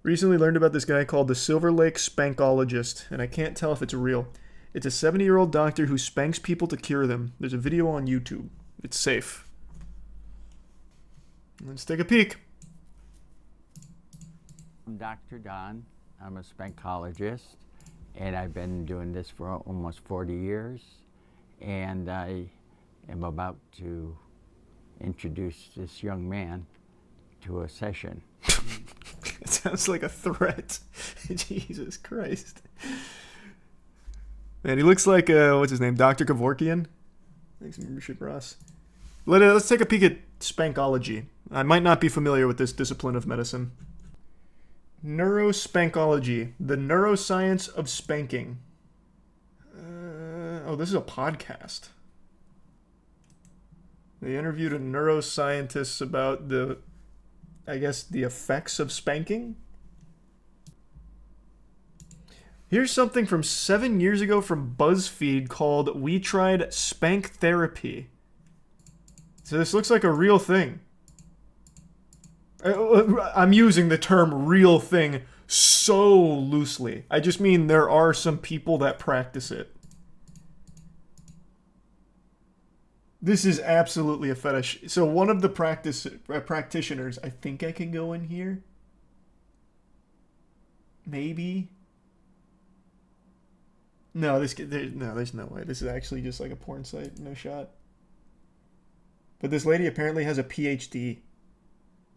Recently learned about this guy called the Silver Lake Spankologist, and I can't tell if it's real. It's a 70-year-old doctor who spanks people to cure them. There's a video on YouTube. It's safe. Let's take a peek. I'm Dr. Don. I'm a spankologist, and I've been doing this for almost 40 years. And I am about to introduce this young man to a session. It sounds like a threat. Jesus Christ. Man, he looks like, what's his name, Dr. Kevorkian? Thanks for membership, Ross. Let's take a peek at spankology. I might not be familiar with this discipline of medicine. Neurospankology, the neuroscience of spanking. Oh, this is a podcast. They interviewed a neuroscientist about the effects of spanking. Here's something from 7 years ago from BuzzFeed called "We Tried Spank Therapy." So this looks like a real thing. I'm using the term "real thing" so loosely. I just mean there are some people that practice it. This is absolutely a fetish. So one of the practitioners, I think I can go in here. Maybe. No, there's no way. This is actually just like a porn site. No shot. But this lady apparently has a PhD.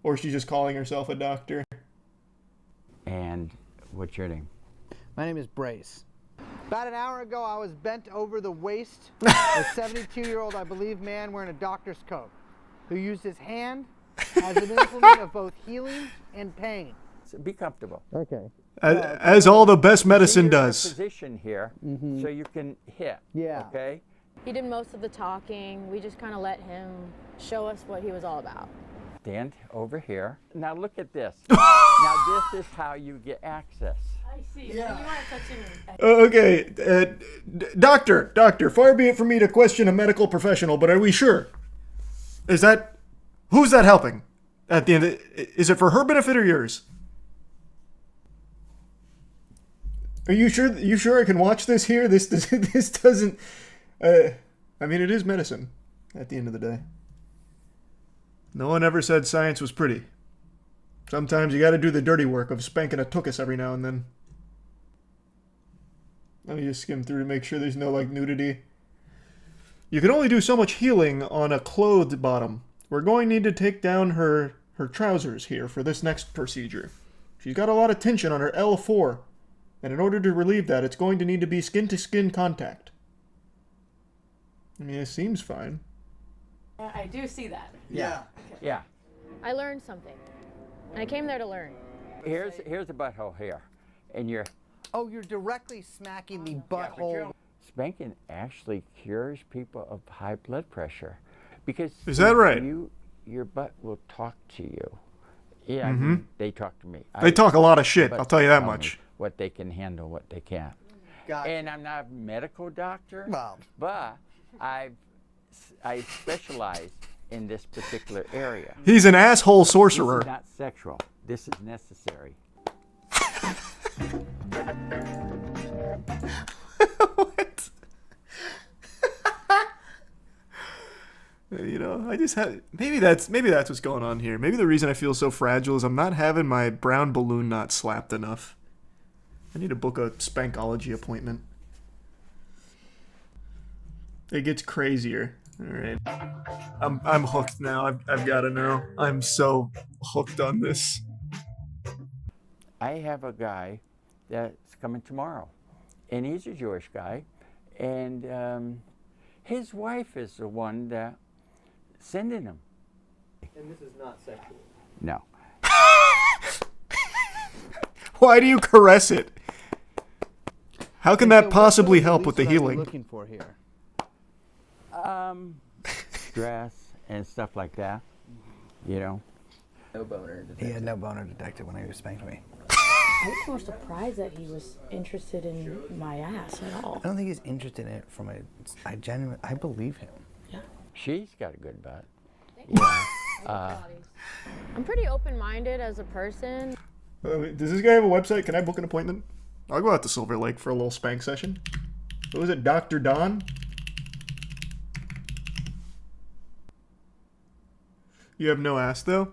Or she's just calling herself a doctor. And what's your name? My name is Brace. About an hour ago, I was bent over the waist of a 72-year-old, I believe, man wearing a doctor's coat, who used his hand as an implement of both healing and pain. So be comfortable. Okay. As all the best medicine does. Position here, so you can hit. Yeah. Okay. He did most of the talking. We just kind of let him show us what he was all about. Stand over here. Now look at this. Now this is how you get access. I see. Yeah. You aren't touching Okay, doctor, far be it from me to question a medical professional, but are we sure? Who's that helping? At the end, is it for her benefit or yours? Are you sure? You sure I can watch this here? This doesn't. I mean, it is medicine. At the end of the day, no one ever said science was pretty. Sometimes you got to do the dirty work of spanking a tuchus every now and then. Let me just skim through to make sure there's no nudity. You can only do so much healing on a clothed bottom. We're going to need to take down her trousers here for this next procedure. She's got a lot of tension on her L4. And in order to relieve that, it's going to need to be skin-to-skin contact. I mean, it seems fine. I do see that. Yeah. Yeah. I learned something. And I came there to learn. Here's the butthole here, and you're. Oh, you're directly smacking the butthole. Spanking actually cures people of high blood pressure, because is that right? Your butt will talk to you. Yeah, I mean, they talk to me. They talk a lot of shit. I'll tell you that much. What they can handle, what they can't. And I'm not a medical doctor, but I specialize in this particular area. He's an asshole sorcerer. This is not sexual. This is necessary. What? You know, I just have maybe that's what's going on here. Maybe the reason I feel so fragile is I'm not having my brown balloon knot slapped enough. I need to book a spankology appointment. It gets crazier. All right, I'm hooked now. I've got to know. I'm so hooked on this. I have a guy that's coming tomorrow, and he's a Jewish guy, and his wife is the one that sending him. And this is not sexual. No. Why do you caress it? How can that possibly help with the healing? Looking for here. Stress and stuff like that. You know. No boner detected. He had no boner detected when he was spanked me. I was more surprised that he was interested in my ass at all. I don't think he's interested in it from I believe him. Yeah. She's got a good butt. I'm pretty open-minded as a person. Does this guy have a website? Can I book an appointment? I'll go out to Silver Lake for a little spank session. What was it, Dr. Don? You have no ass, though?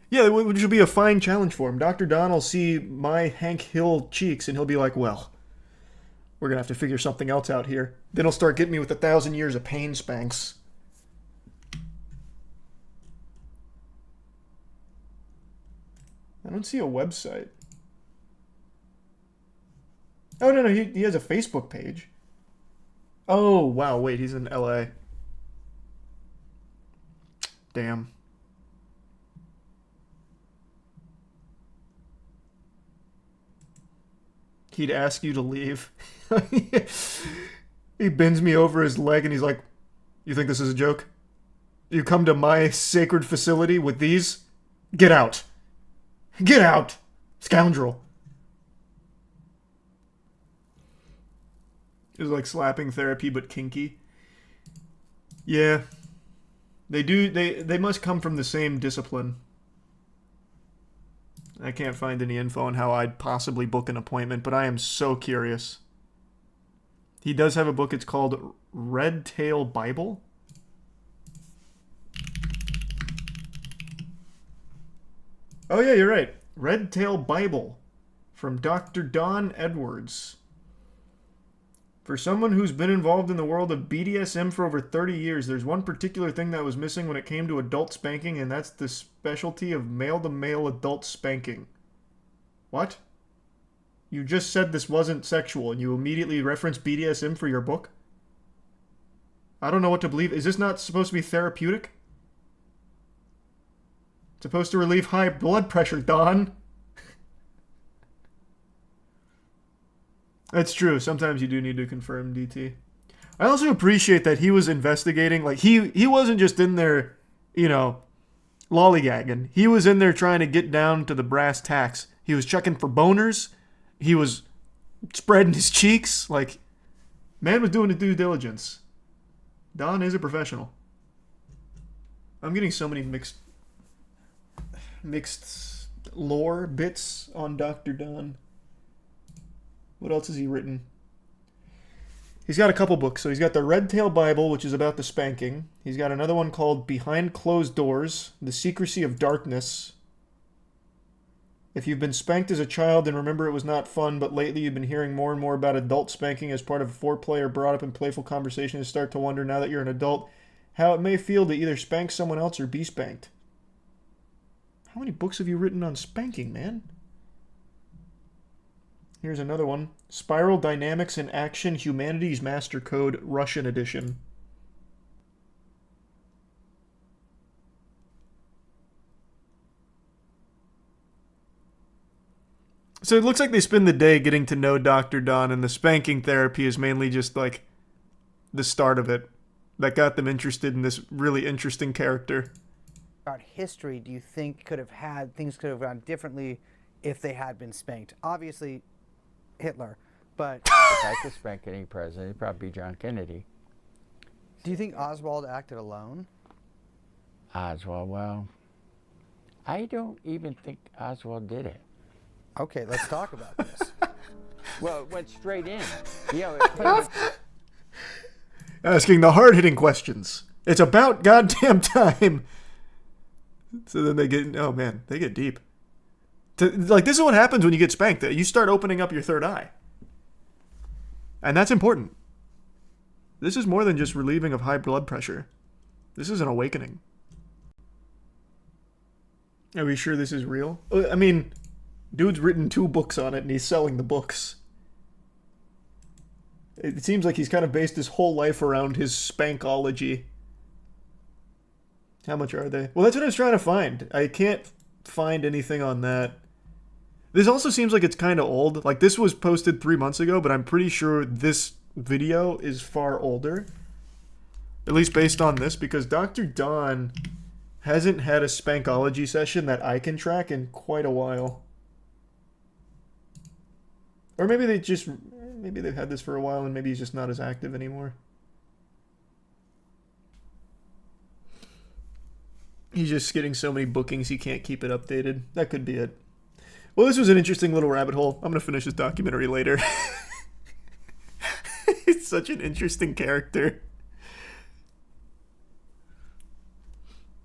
Yeah, which will be a fine challenge for him. Dr. Don will see my Hank Hill cheeks, and he'll be like, well, we're going to have to figure something else out here. Then he'll start getting me with 1,000 years of pain spanks. I don't see a website. Oh, no, he has a Facebook page. Oh, wow, wait, he's in LA. Damn. He'd ask you to leave. He bends me over his leg and he's like, you think this is a joke? You come to my sacred facility with these? Get out. Get out, scoundrel. It was like slapping therapy, but kinky. Yeah. They must come from the same discipline. I can't find any info on how I'd possibly book an appointment, but I am so curious. He does have a book. It's called Red Tail Bible. Oh, yeah, you're right. Red Tail Bible from Dr. Don Edwards. For someone who's been involved in the world of BDSM for over 30 years, there's one particular thing that was missing when it came to adult spanking, and that's the specialty of male-to-male adult spanking. What? You just said this wasn't sexual, and you immediately referenced BDSM for your book? I don't know what to believe. Is this not supposed to be therapeutic? It's supposed to relieve high blood pressure, Don. That's true. Sometimes you do need to confirm, DT. I also appreciate that he was investigating. Like, he wasn't just in there, lollygagging. He was in there trying to get down to the brass tacks. He was checking for boners. He was spreading his cheeks. Like, man was doing the due diligence. Don is a professional. I'm getting so many mixed lore bits on Dr. Don. What else has he written? He's got a couple books. So he's got the Red Tail Bible, which is about the spanking. He's got another one called Behind Closed Doors, The Secrecy of Darkness. If you've been spanked as a child and remember it was not fun, but lately you've been hearing more and more about adult spanking as part of a foreplay or brought up in playful conversation and start to wonder, now that you're an adult, how it may feel to either spank someone else or be spanked. How many books have you written on spanking, man? Here's another one. Spiral Dynamics in Action, Humanity's Master Code, Russian edition. So it looks like they spend the day getting to know Dr. Don, and the spanking therapy is mainly just like the start of it that got them interested in this really interesting character. About history, do you think things could have gone differently if they had been spanked? Obviously, Hitler, but If I could spank any president, it'd probably be John Kennedy. do you think Oswald acted alone? Oswald, well, I don't even think Oswald did it. Okay, let's talk about this. Well, it went straight in. Asking the hard-hitting questions. It's about goddamn time. So then they get, oh man, they get deep. Like, this is what happens when you get spanked. You start opening up your third eye. And that's important. This is more than just relieving of high blood pressure. This is an awakening. Are we sure this is real? I mean, dude's written 2 books on it and he's selling the books. It seems like he's kind of based his whole life around his spankology. How much are they? Well, that's what I was trying to find. I can't find anything on that. This also seems like it's kind of old. Like, this was posted 3 months ago, but I'm pretty sure this video is far older. At least based on this, because Dr. Don hasn't had a spankology session that I can track in quite a while. Or maybe maybe they've had this for a while and maybe he's just not as active anymore. He's just getting so many bookings he can't keep it updated. That could be it. Well, this was an interesting little rabbit hole. I'm gonna finish this documentary later. It's such an interesting character.